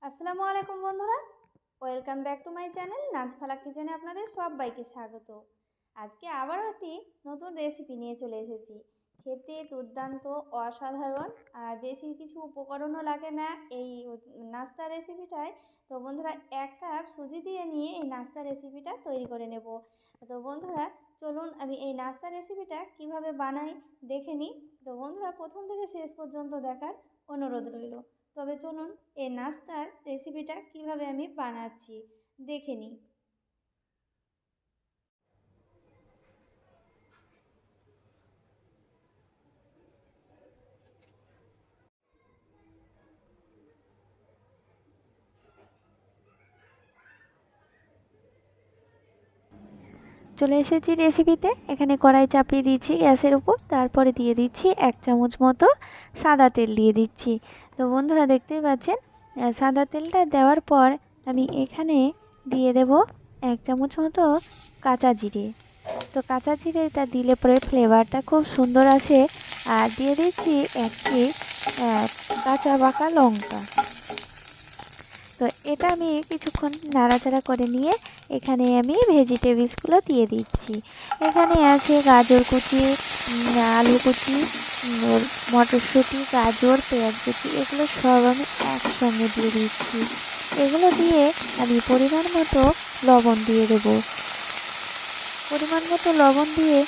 আসসালামু আলাইকুম বন্ধুরা, welcome back to my channel Najfala কিচেনে আপনাদের সবাইকে স্বাগত। আজকে আবারও একটি নতুন রেসিপি নিয়ে চলে এসেছি। খেতে দুর্দান্ত, অসাধারণ, আর বেশি কিছু উপকরণও লাগে না এই নাস্তা রেসিপিটায়। তো বন্ধুরা, 1 কাপ সুজি দিয়ে নিয়ে এই নাস্তা রেসিপিটা তৈরি করে নেব। তো বন্ধুরা, চলুন আমি এই নাস্তা রেসিপিটা কিভাবে বানাই দেখে নিই। তো বন্ধুরা, প্রথম থেকে শেষ পর্যন্ত দেখার অনুরোধ রইল। তবে চলুন এই নাস্তার রেসিপিটা কিভাবে আমি বানাচ্ছি দেখে নিই। চলে এসেছি রেসিপিতে। এখানে কড়াই চাপিয়ে দিচ্ছি গ্যাসের উপর, তারপরে দিয়ে দিচ্ছি 1 চামচ মতো সাদা তেল দিয়ে দিচ্ছি। তো বন্ধুরা, দেখতেই পাচ্ছেন সাদা তেলটা দেওয়ার পর আমি এখানে দিয়ে দেব 1 চামচ মতো কাঁচা জিরে। তো কাঁচা জিরেটা দিলে পরে ফ্লেভারটা খুব সুন্দর আসে। আর দিয়ে দিচ্ছি 1টি কাঁচা পাকা লঙ্কা। তো এটা আমি কিছুক্ষণ নাড়াচাড়া করে নিয়ে এখানে আমি ভেজিটেবলসগুলো দিয়ে দিচ্ছি। এখানে আছে গাজর কুচি, আলু কুচি, মটরশুঁটি, গাজর, পেঁয়াজ কুচি, এগুলো সব আমি একসঙ্গে দিয়ে দিচ্ছি। এগুলো দিয়ে আমি পরিমাণ মতো লবণ দিয়ে দেবো। পরিমাণ মতো লবণ দিয়ে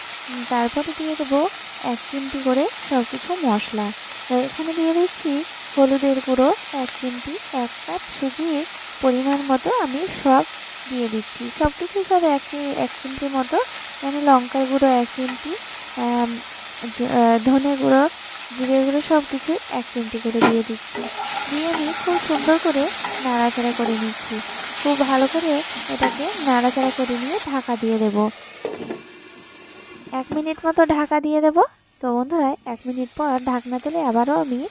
তারপরে দিয়ে দেবো 1 চিমটি করে সব কিছু মশলা। তো এখানে দিয়ে দিচ্ছি হলুদের গুঁড়ো 1 চিমটি, 1 কাপ সুজির পরিমাণ মতো আমি সব দিয়ে দিচ্ছি। সব কিছু সব 1 চিমটি মতো। এখানে লঙ্কার গুঁড়ো 1 চিমটি, ধনে গুঁড়ো, জিরে গুঁড়ো সব কিছু 1 চিমটি করে দিয়ে দিচ্ছি। দিয়ে আমি খুব সুন্দর করে নাড়াচাড়া করে নিচ্ছি। খুব ভালো করে এটাকে নাড়াচাড়া করে নিয়ে ঢাকা দিয়ে দেব। 1 মিনিট মতো ঢাকা দিয়ে দেব। তো বন্ধুরা, 1 মিনিট পর ঢাকনা তুলে আবারও আমি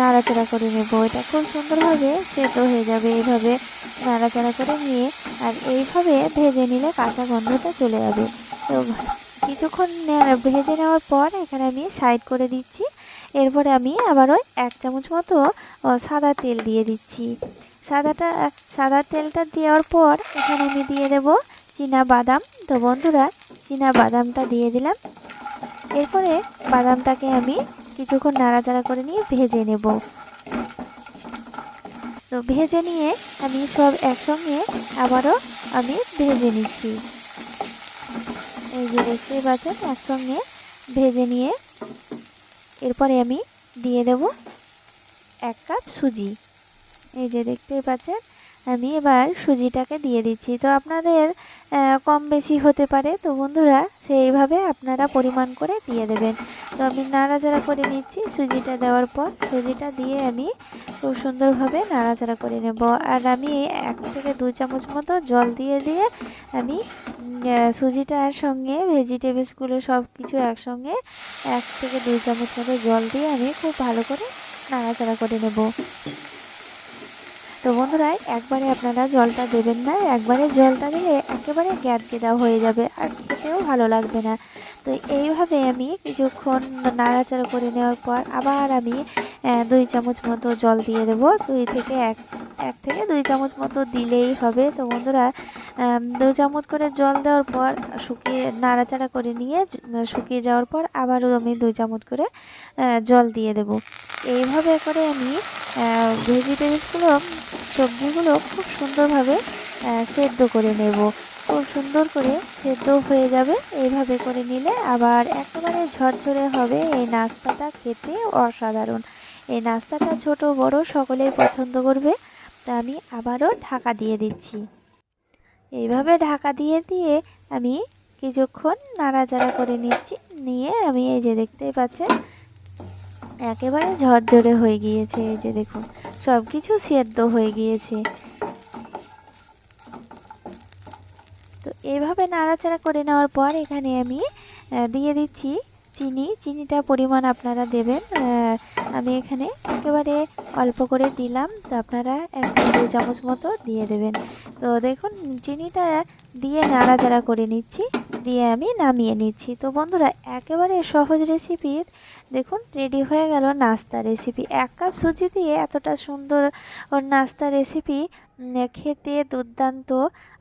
নাড়াচাড়া করে নেব। এটা খুব সুন্দরভাবে সেদ্ধ হয়ে যাবে এইভাবে নাড়াচাড়া করে নিয়ে। আর এইভাবে ভেজে নিলে কাঁচা গন্ধটা চলে যাবে। তো কিছুক্ষণ ভেজে নেওয়ার পর এখানে আমি সাইড করে দিচ্ছি। এরপরে আমি আবারও 1 চামচ মতো সাদা তেল দিয়ে দিচ্ছি। সাদা তেলটা দেওয়ার পর এখানে আমি দিয়ে দেব বাদাম। তো বন্ধুরা, বাদামটা দিয়ে দিলাম। এরপরে বাদামটাকে আমি কিছুক্ষণ নাড়াচাড়া করে নিয়ে ভেজে নেব। তো ভেজে নিয়ে আমি সব একসঙ্গে আবারও আমি ভেজে নিচ্ছি। এই যে দেখতেই পাচ্ছেন একসঙ্গে ভেজে নিয়ে এরপরে আমি দিয়ে দেব 1 কাপ সুজি। এই যে দেখতেই পাচ্ছেন আমি এবার সুজিটাকে দিয়ে দিচ্ছি। তো আপনাদের কম বেশি হতে পারে, তো বন্ধুরা সেইভাবে আপনারা পরিমাণ করে দিয়ে দেবেন। তো আমি নাড়াচাড়া করে নিচ্ছি। সুজিটা দেওয়ার পর সুজিটা দিয়ে আমি খুব সুন্দরভাবে নাড়াচাড়া করে নেব। আর আমি 1 থেকে 2 চামচ মতো জল দিয়ে দিয়ে আমি সুজিটার সঙ্গে ভেজিটেবলসগুলো সব কিছু একসঙ্গে 1 থেকে 2 চামচ মতো জল দিয়ে আমি খুব ভালো করে নাড়াচাড়া করে নেব। তো বন্ধুরা, একবারে আপনারা জলটা দেবেন না। একবারে জলটা দিলে একেবারে গ্যাদগেদা হয়ে যাবে আর খেতেও ভালো লাগবে না। তো এইভাবে আমি কিছুক্ষণ নাড়াচাড়া করে নেওয়ার পর আবার আমি 2 চামচ মতো জল দিয়ে দেবো। 1 থেকে 2 চামচ মতো দিলেই হবে। তো বন্ধুরা, 2 চামচ করে জল দেওয়ার পর নাড়াচাড়া করে নিয়ে শুকিয়ে যাওয়ার পর আবারও আমি 2 চামচ করে জল দিয়ে দেব। এইভাবে করে আমি ভেজিটেবলসগুলো, সবজিগুলো খুব সুন্দরভাবে সেদ্ধ করে নেব। খুব সুন্দর করে সেদ্ধ হয়ে যাবে। এইভাবে করে নিলে আবার একেবারে ঝরঝরে হবে। এই নাস্তাটা খেতে অসাধারণ। এই নাস্তাটা ছোট বড় সকলেই পছন্দ করবে। তা আমি আবারও ঢাকা দিয়ে দিচ্ছি। এইভাবে ঢাকা দিয়ে দিয়ে আমি কিছুক্ষণ নাড়াচাড়া করে নিচ্ছি। নিয়ে আমি এই যে দেখতেই পাচ্ছেন একেবারে ঝরঝরে হয়ে গিয়েছে। এই যে দেখুন সব কিছু সেদ্ধ হয়ে গিয়েছে। তো এইভাবে নাড়াচাড়া করে নেওয়ার পর এখানে আমি দিয়ে দিচ্ছি চিনিটা পরিমাণ আপনারা দেবেন। আমি এখানে একেবারে অল্প করে দিলাম। তো আপনারা 1 থেকে 2 চামচ মতো দিয়ে দেবেন। তো দেখুন চিনিটা দিয়ে নাড়াচাড়া করে নিচ্ছি। দিয়ে আমি নামিয়ে নিচ্ছি। তো বন্ধুরা একেবারে সহজ রেসিপি দেখুন রেডি হয়ে গেল নাস্তা রেসিপি। 1 কাপ সুজি দিয়ে এতটা সুন্দর নাস্তা রেসিপি খেতে দুর্দান্ত।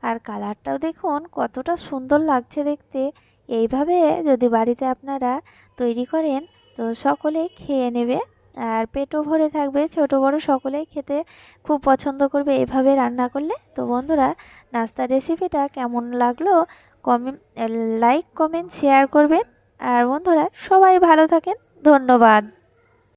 আর কালারটাও দেখুন কতটা সুন্দর লাগছে দেখতে। এইভাবে যদি বাড়িতে আপনারা তৈরি করেন তো সকলেই খেয়ে নেবে আর পেটও ভরে থাকবে। ছোট বড় সকলেই খেতে খুব পছন্দ করবে এভাবে রান্না করলে। তো বন্ধুরা নাস্তার রেসিপিটা কেমন লাগলো লাইক কমেন্ট শেয়ার করবেন। আর বন্ধুরা সবাই ভালো থাকেন। ধন্যবাদ।